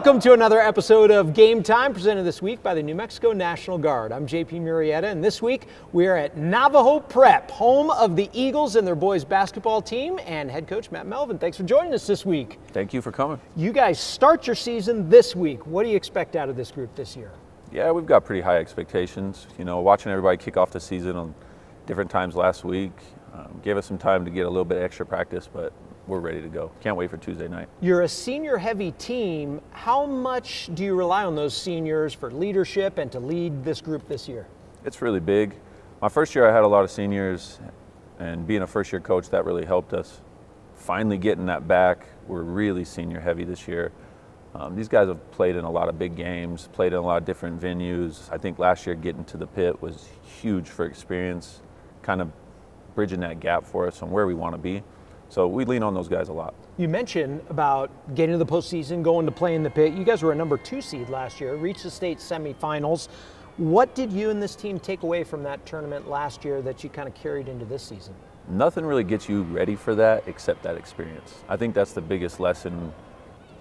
Welcome to another episode of Game Time, presented this week by the New Mexico National Guard. I'm JP Murrieta, and this week we are at Navajo Prep, home of the Eagles and their boys basketball team, and head coach Matt Melvin. Thanks for joining us this week. Thank you for coming. You guys start your season this week. What do you expect out of this group this year? Yeah, we've got pretty high expectations. You know, watching everybody kick off the season on different times last week gave us some time to get a little bit extra practice, but we're ready to go. Can't wait for Tuesday night. You're a senior-heavy team. How much do you rely on those seniors for leadership and to lead this group this year? It's really big. My first year I had a lot of seniors, and being a first-year coach, that really helped us. Finally getting that back, we're really senior-heavy this year. These guys have played in a lot of big games, played in a lot of different venues. I think last year getting to the pit was huge for experience, kind of bridging that gap for us on where we want to be. So we lean on those guys a lot. You mentioned about getting to the postseason, going to play in the pit. You guys were a number 2 seed last year, reached the state semifinals. What did you and this team take away from that tournament last year that you kind of carried into this season? Nothing really gets you ready for that except that experience. I think that's the biggest lesson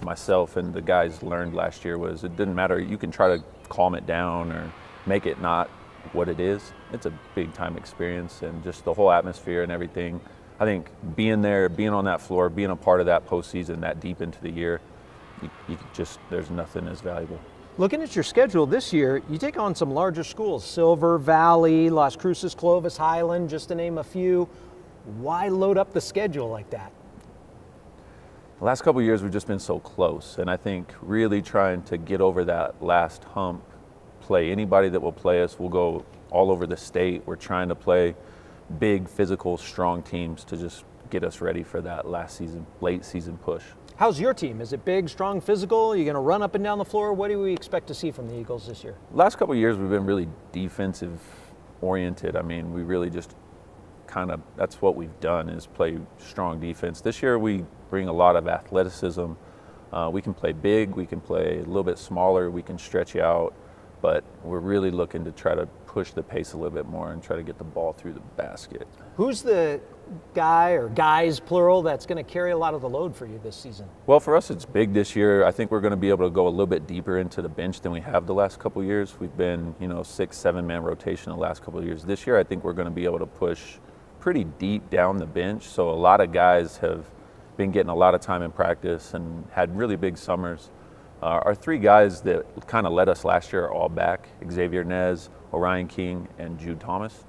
myself and the guys learned last year was it didn't matter. You can try to calm it down or make it not what it is. It's a big time experience, and just the whole atmosphere and everything. I think being there, being on that floor, being a part of that postseason that deep into the year, there's nothing as valuable. Looking at your schedule this year, you take on some larger schools, Silver Valley, Las Cruces, Clovis, Highland, just to name a few. Why load up the schedule like that? The last couple of years we've just been so close, and I think really trying to get over that last hump, play anybody that will play us. We'll go all over the state. We're trying to play big, physical, strong teams to just get us ready for that late season push. How's your team? Is it big, strong, physical? Are you going to run up and down the floor? What do we expect to see from the Eagles this year? Last couple of years we've been really defensive oriented. I mean, we really just that's what we've done is play strong defense. This year we bring a lot of athleticism. We can play big, we can play a little bit smaller, we can stretch you out, but we're really looking to try to push the pace a little bit more and try to get the ball through the basket. Who's the guy, or guys plural, that's going to carry a lot of the load for you this season? Well, for us it's big this year. I think we're going to be able to go a little bit deeper into the bench than we have the last couple of years. We've been 6-7 man rotation the last couple of years. This year I think we're going to be able to push pretty deep down the bench, so a lot of guys have been getting a lot of time in practice and had really big summers. Our 3 guys that kind of led us last year are all back: Xavier Nez, Orion King, and Jude Thomas.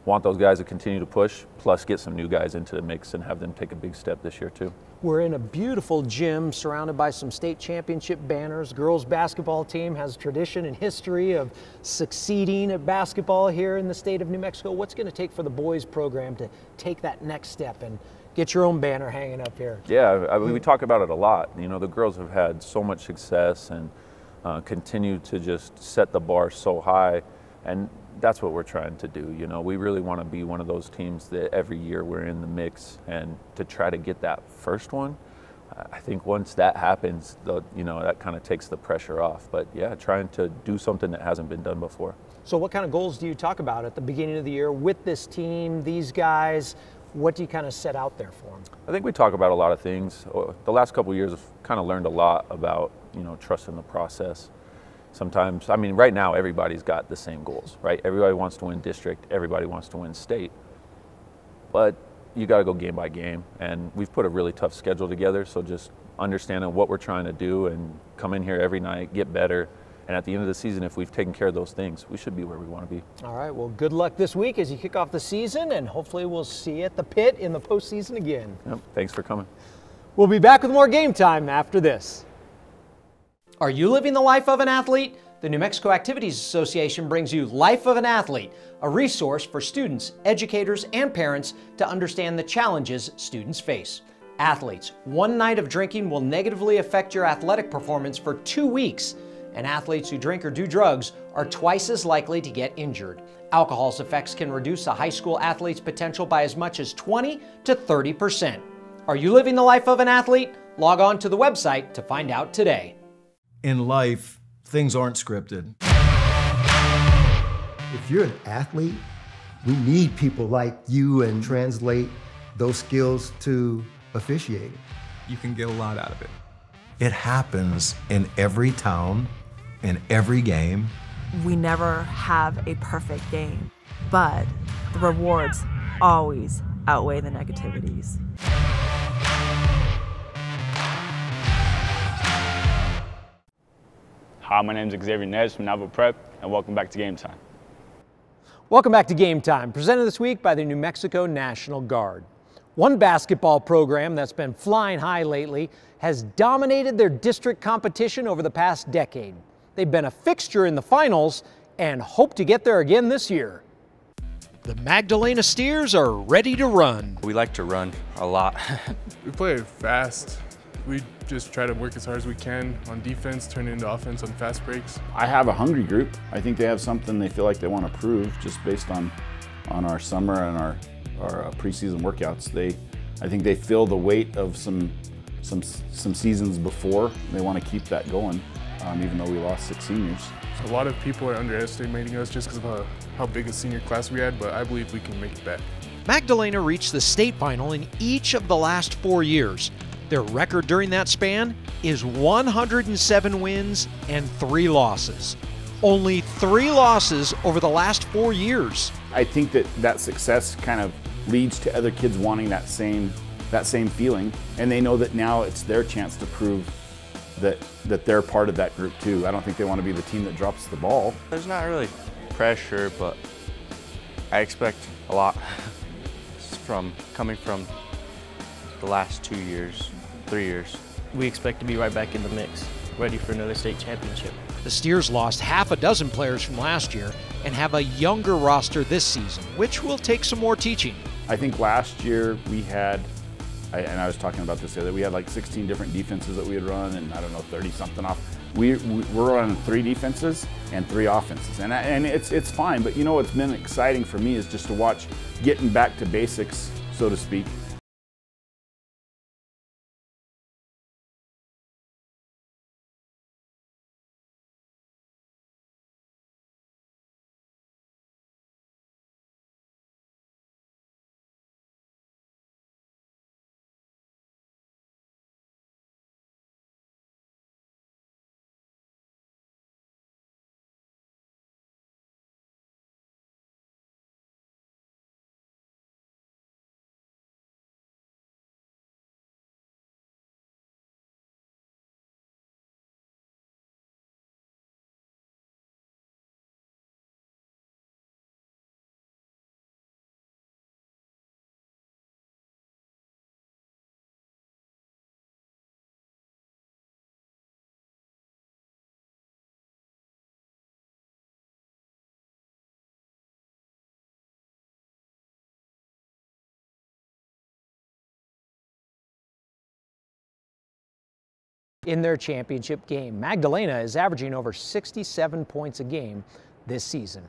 Want those guys to continue to push, plus get some new guys into the mix and have them take a big step this year too. We're in a beautiful gym surrounded by some state championship banners. Girls basketball team has tradition and history of succeeding at basketball here in the state of New Mexico. What's going to take for the boys program to take that next step and get your own banner hanging up here? Yeah, I mean, we talk about it a lot. You know, the girls have had so much success and continue to just set the bar so high, and that's what we're trying to do. You know, we really want to be one of those teams that every year we're in the mix, and to try to get that first one, I think once that happens, that kind of takes the pressure off. But yeah, trying to do something that hasn't been done before. So what kind of goals do you talk about at the beginning of the year with this team, these guys? What do you kind of set out there for them? I think we talk about a lot of things. The last couple of years I've kind of learned a lot about, trusting the process. Sometimes, I mean, right now everybody's got the same goals, right? Everybody wants to win district, everybody wants to win state, but you got to go game by game, and we've put a really tough schedule together, so just understanding what we're trying to do and come in here every night, get better, and at the end of the season, if we've taken care of those things, we should be where we want to be. All right, well, good luck this week as you kick off the season, and hopefully we'll see you at the pit in the postseason again. Yep, thanks for coming. We'll be back with more Game Time after this. Are you living the life of an athlete? The New Mexico Activities Association brings you Life of an Athlete, a resource for students, educators, and parents to understand the challenges students face. Athletes, one night of drinking will negatively affect your athletic performance for 2 weeks, and athletes who drink or do drugs are twice as likely to get injured. Alcohol's effects can reduce a high school athlete's potential by as much as 20 to 30%. Are you living the life of an athlete? Log on to the website to find out today. In life, things aren't scripted. If you're an athlete, we need people like you and translate those skills to officiating. You can get a lot out of it. It happens in every town, in every game. We never have a perfect game, but the rewards always outweigh the negativities. Hi, my name is Xavier Nez from Navajo Prep, and welcome back to Game Time. Welcome back to Game Time, presented this week by the New Mexico National Guard. One basketball program that's been flying high lately has dominated their district competition over the past decade. They've been a fixture in the finals and hope to get there again this year. The Magdalena Steers are ready to run. We like to run a lot. We play fast. We just try to work as hard as we can on defense, turn it into offense on fast breaks. I have a hungry group. I think they have something they feel like they want to prove just based on our summer and our preseason workouts. I think they feel the weight of some seasons before. They want to keep that going, even though we lost 6 seniors. A lot of people are underestimating us just because of how big a senior class we had, but I believe we can make it back. Magdalena reached the state final in each of the last 4 years. Their record during that span is 107 wins and 3 losses. Only 3 losses over the last 4 years. I think that success kind of leads to other kids wanting that same feeling, and they know that now it's their chance to prove that they're part of that group too. I don't think they want to be the team that drops the ball. There's not really pressure, but I expect a lot coming from the last 2 years, 3 years. We expect to be right back in the mix, ready for another state championship. The Steers lost half a dozen players from last year and have a younger roster this season, which will take some more teaching. I think last year we had, and I was talking about this the other day, we had like 16 different defenses that we had run, and I don't know, 30 something off. We're running 3 defenses and 3 offenses, and it's fine. But you know what's been exciting for me is just to watch getting back to basics, so to speak. In their championship game, Magdalena is averaging over 67 points a game this season.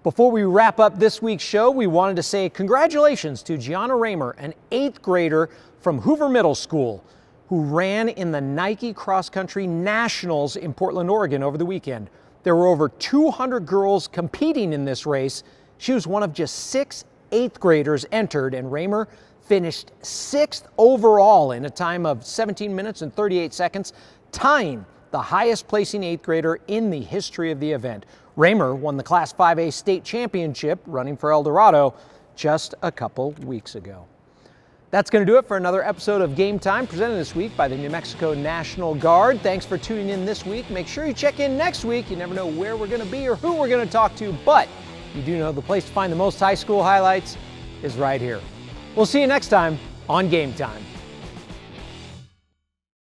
Before we wrap up this week's show, we wanted to say congratulations to Gianna Raymer, an 8th grader from Hoover Middle School, who ran in the Nike Cross Country Nationals in Portland, Oregon over the weekend. There were over 200 girls competing in this race. She was one of just 6 8th graders entered, and Raymer finished 6th overall in a time of 17 minutes and 38 seconds, tying the highest placing 8th grader in the history of the event. Raymer won the Class 5A state championship running for El Dorado just a couple weeks ago. That's going to do it for another episode of Game Time, presented this week by the New Mexico National Guard. Thanks for tuning in this week. Make sure you check in next week. You never know where we're going to be or who we're going to talk to, but you do know the place to find the most high school highlights is right here. We'll see you next time on Game Time.